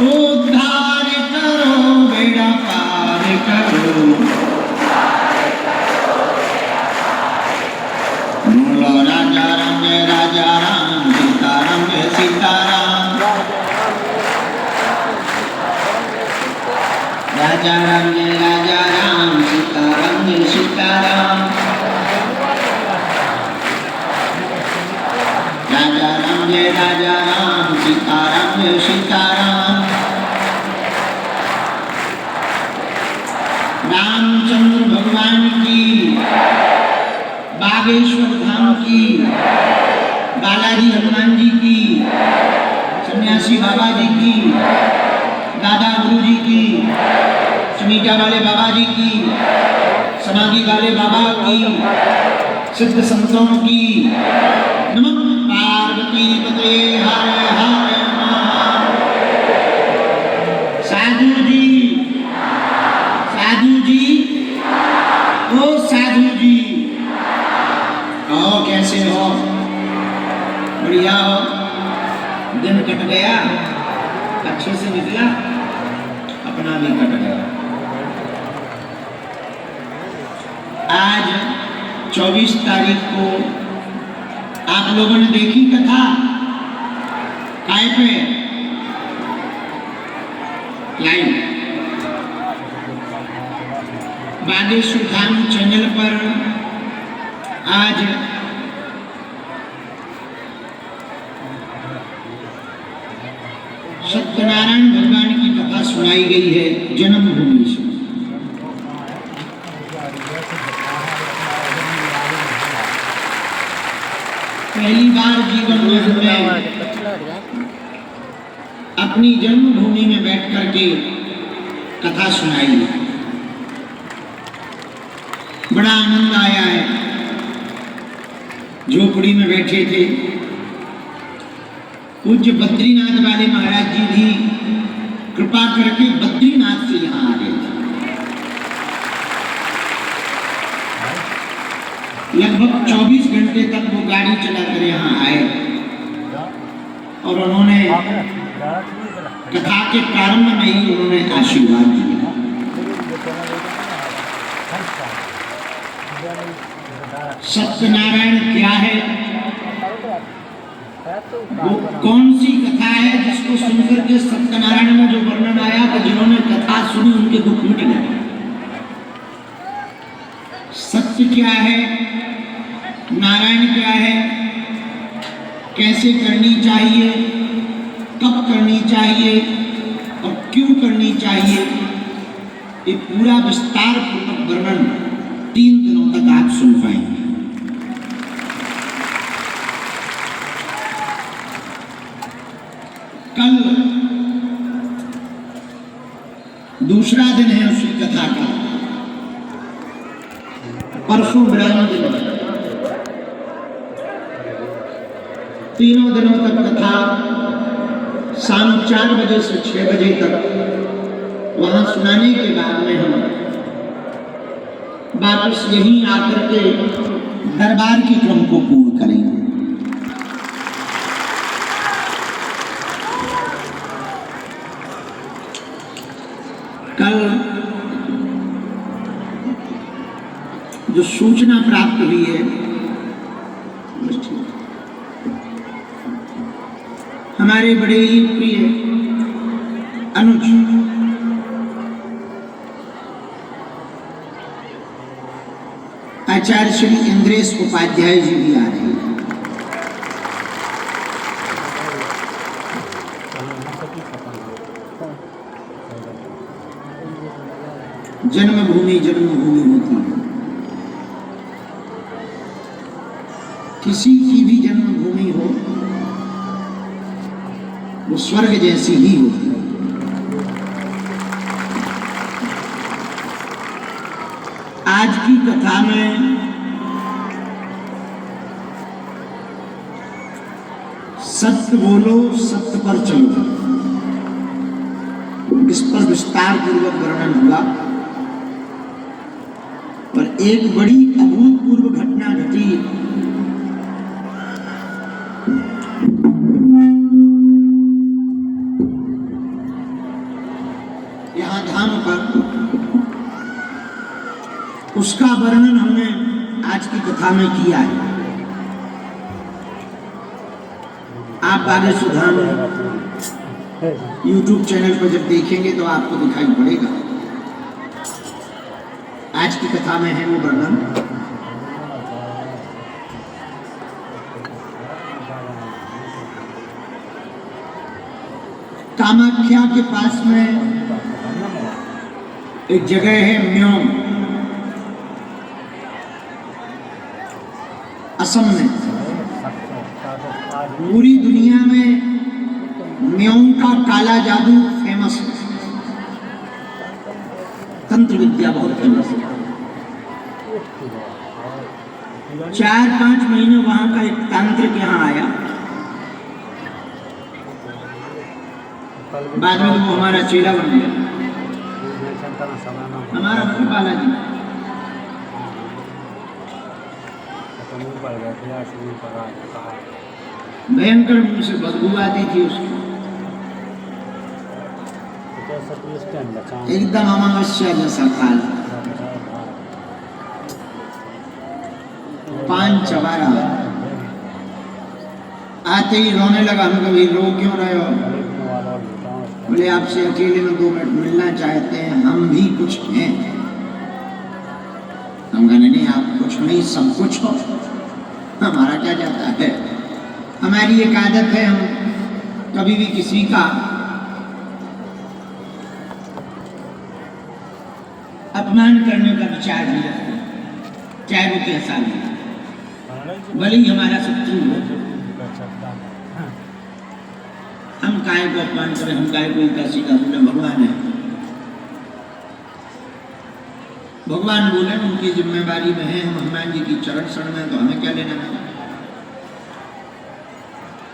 उद्धार करो बेड़ा पार करो, बोलो राजा राम जय राजा राम, सीताराम जय सीताराम, राजा राम जय राजा राम, सीताराम जय सीताराम, राजा राम जय राजा राम, सीताराम जय सीताराम। रामचंद्र भगवान की, बागेश्वर धाम की, बालाजी हनुमान जी की, सन्यासी बाबा जी की, दादा गुरु जी की, समीटा वाले बाबा जी की, समाधि वाले बाबा की, सिद्ध संतों की। नमः पार्वती पते हर हर महादेव। साधु जी, साधु जी, ओ साधु जी, कहो कैसे हो? बढ़िया हो? दिन कट गया, अच्छे से निकला, अपना भी कट गया। आज 24 तारीख को आप लोगों ने देखी कथा काय पे लाइव बागेश्वर धाम चैनल पर। आज सत्यनारायण भगवान की कथा सुनाई गई है जन्मभूमि से। पहली बार जीवन में अपनी जन्मभूमि में बैठ करके कथा सुनाई, बड़ा आनंद आया है। झोपड़ी में बैठे थे, पूज्य बद्रीनाथ वाले महाराज जी भी कृपा करके बद्रीनाथ से यहाँ आ गए थे। लगभग 24 घंटे तक वो गाड़ी चलाकर यहाँ आए और उन्होंने कथा के प्रारंभ में ही उन्होंने आशीर्वाद दिया। सत्यनारायण क्या है, वो कौन सी कथा है जिसको सुनकर के सत्यनारायण में जो वर्णन आया कि जिन्होंने कथा सुनी उनके दुख मिट गए। सत्य क्या है, नारायण क्या है, कैसे करनी चाहिए, कब करनी चाहिए और क्यों करनी चाहिए, ये पूरा विस्तार पूर्वक वर्णन 3 दिनों तक आप सुन पाएंगे। कल दूसरा दिन है उसी कथा का, परसों ब्रह्म दिन। तीनों दिनों तक कथा शाम 4 बजे से 6 बजे तक वहां सुनाने के बाद में हम वापस यहीं आकर के दरबार के क्रम को पूर्ण करेंगे। कल जो सूचना प्राप्त हुई है, हमारे बड़े ही प्रिय अनुज आचार्य श्री इंद्रेश उपाध्याय जी भी आ रहे हैं। जन्मभूमि जन्मभूमि होती है, किसी की भी जन्मभूमि हो वो स्वर्ग जैसी ही होती है। आज की कथा में सत्य बोलो सत्य पर चलो, इस पर विस्तार पूर्वक वर्णन हुआ और एक बड़ी अभूतपूर्व घटना घटी। उसका वर्णन हमने आज की कथा में किया है। आप बागे सुधाम YouTube चैनल पर जब देखेंगे तो आपको दिखाई पड़ेगा। आज की कथा में है वो वर्णन। कामाख्या के पास में एक जगह है म्योम, असम में। पूरी दुनिया में म्योम का काला जादू फेमस है, तंत्र विद्या बहुत फेमस है। 4-5 महीने वहां का एक तांत्रिक यहाँ आया, बाद में तो वो हमारा चेला बन गया, हमारा मतलब बालाजी। भयंकर मुंह से बदबू आती थी उसकी, एकदम अमावस्या जैसा काल, पान चबारा। आते ही रोने लगा। हम कभी रो क्यों रहे हो? बोले आपसे अकेले में 2 मिनट मिलना चाहते हैं, हम भी कुछ हैं। हम कहने नहीं, आप कुछ नहीं, सब कुछ हो, हमारा क्या जाता है। हमारी एक आदत है, हम कभी भी किसी का अपमान करने का विचार नहीं रखते, चाहे वो कैसा भी, भले ही हमारा शत्रु हो। हम काय को अपमान करें, हम काय को उल्टा सीधा बोले। भगवान है, भगवान बोले, उनकी जिम्मेदारी में है। हम हनुमान जी की चरण शरण में, तो हमें क्या लेना है।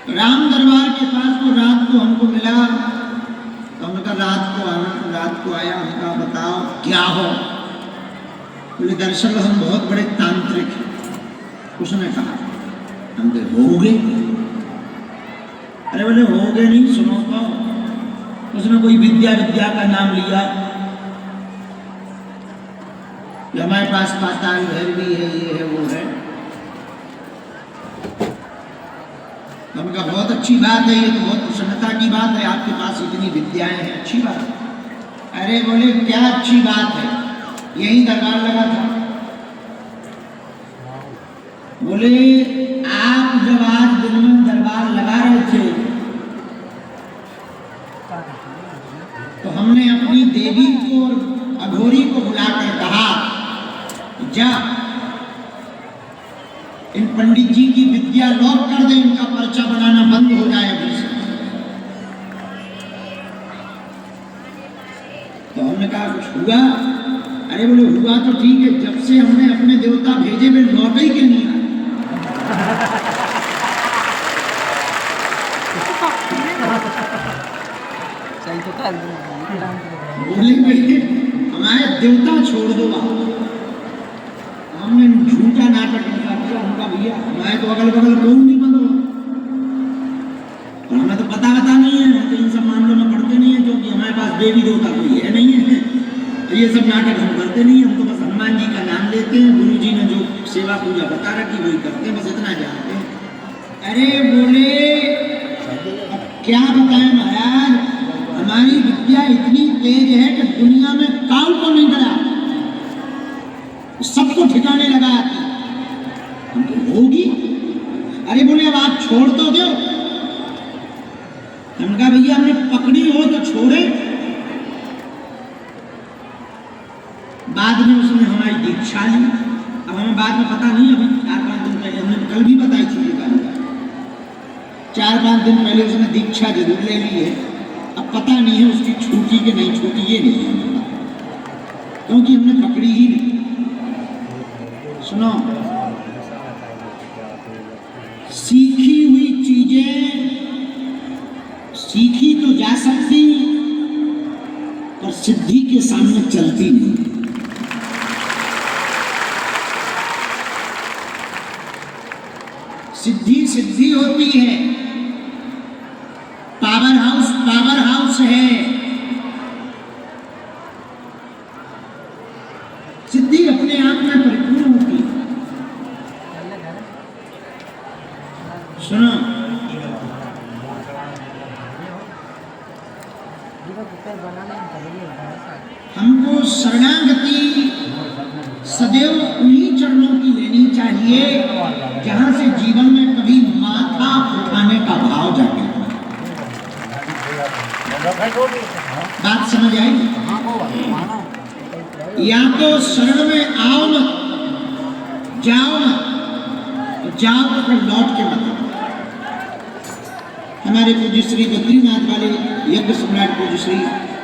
राम दरबार के पास वो रात को हमको मिला, तो हमने कहा रात को आया। हमने कहा बताओ क्या हो? बोले दरअसल हम बहुत बड़े तांत्रिक हैं। उसने कहा हम हो गए? अरे बोले हो गए नहीं, सुनो तो। उसने कोई विद्या का नाम लिया, हमारे पास पाताल भैरवी है, ये है, वो है। हमने कहा बहुत अच्छी बात है, ये तो बहुत प्रसन्नता की बात है, आपके पास इतनी विद्याएं हैं, अच्छी बात है। अरे बोले क्या अच्छी बात है, यही दरबार लगा था। बोले आप जब आज दिन में दरबार लगा रहे थे, तो हमने अपनी देवी को, अघोरी को बुलाकर कहा, जा इन पंडित जी की विद्या लॉक कर दे, इनका पर्चा बनाना बंद हो जाए अभी से। तो हमने कहा कुछ हुआ? अरे बोले हुआ तो ठीक है, जब से हमने अपने देवता भेजे वे लौटे ही क्यों नहीं आए। बोले हमारे देवता छोड़ दो आप। हमने झूठा नाटक किया, उनका भैया हमारे तो अगल बगल लोग नहीं बंद हो, और हमें तो पता नहीं है, हम तो इन सब मामलों में पढ़ते नहीं है, क्योंकि हमारे पास देवी देवता कोई है नहीं है। तो ये सब नाटक हम करते नहीं, हम तो बस हनुमान जी का नाम लेते हैं, गुरु जी ने जो सेवा पूजा बता रखी वही करते हैं, बस इतना जानते हैं। अरे बोले अब क्या बताएं महाराज, हमारी विद्या इतनी तेज है कि दुनिया में काल को नहीं डरा, सबको ठिकाने लगा आती। हमको होगी? अरे बोले अब आप छोड़ तो दो। हमने कहा भैया हमने पकड़ी हो तो छोड़े। बाद में उसने हमारी दीक्षा ली। अब हमें बाद में पता नहीं, अभी 4-5 दिन पहले, हमने कल भी बताई थी ये बात, 4-5 दिन पहले उसने दीक्षा जरूर ले ली है। अब पता नहीं है उसकी छूटी कि नहीं छूटी, ये नहीं है, क्योंकि हमने पकड़ी ही नहीं। सुनो, सीखी हुई चीजें सीखी तो जा सकती, पर सिद्धि के सामने चलती नहीं। सिद्धि होती है, पावर हाउस है। सिद्धि अपने आप हमको शरणागति सदैव उन्हीं चरणों की लेनी चाहिए जहां से जीवन में कभी माथा उठाने का भाव जागे। बात समझ आई? या तो शरण में आओ मत, जाओ मत, जाओ तो फिर लौट के मत। हमारे पूज्य श्री बद्रीनाथ वाले यज्ञ सम्राट पूज्य श्री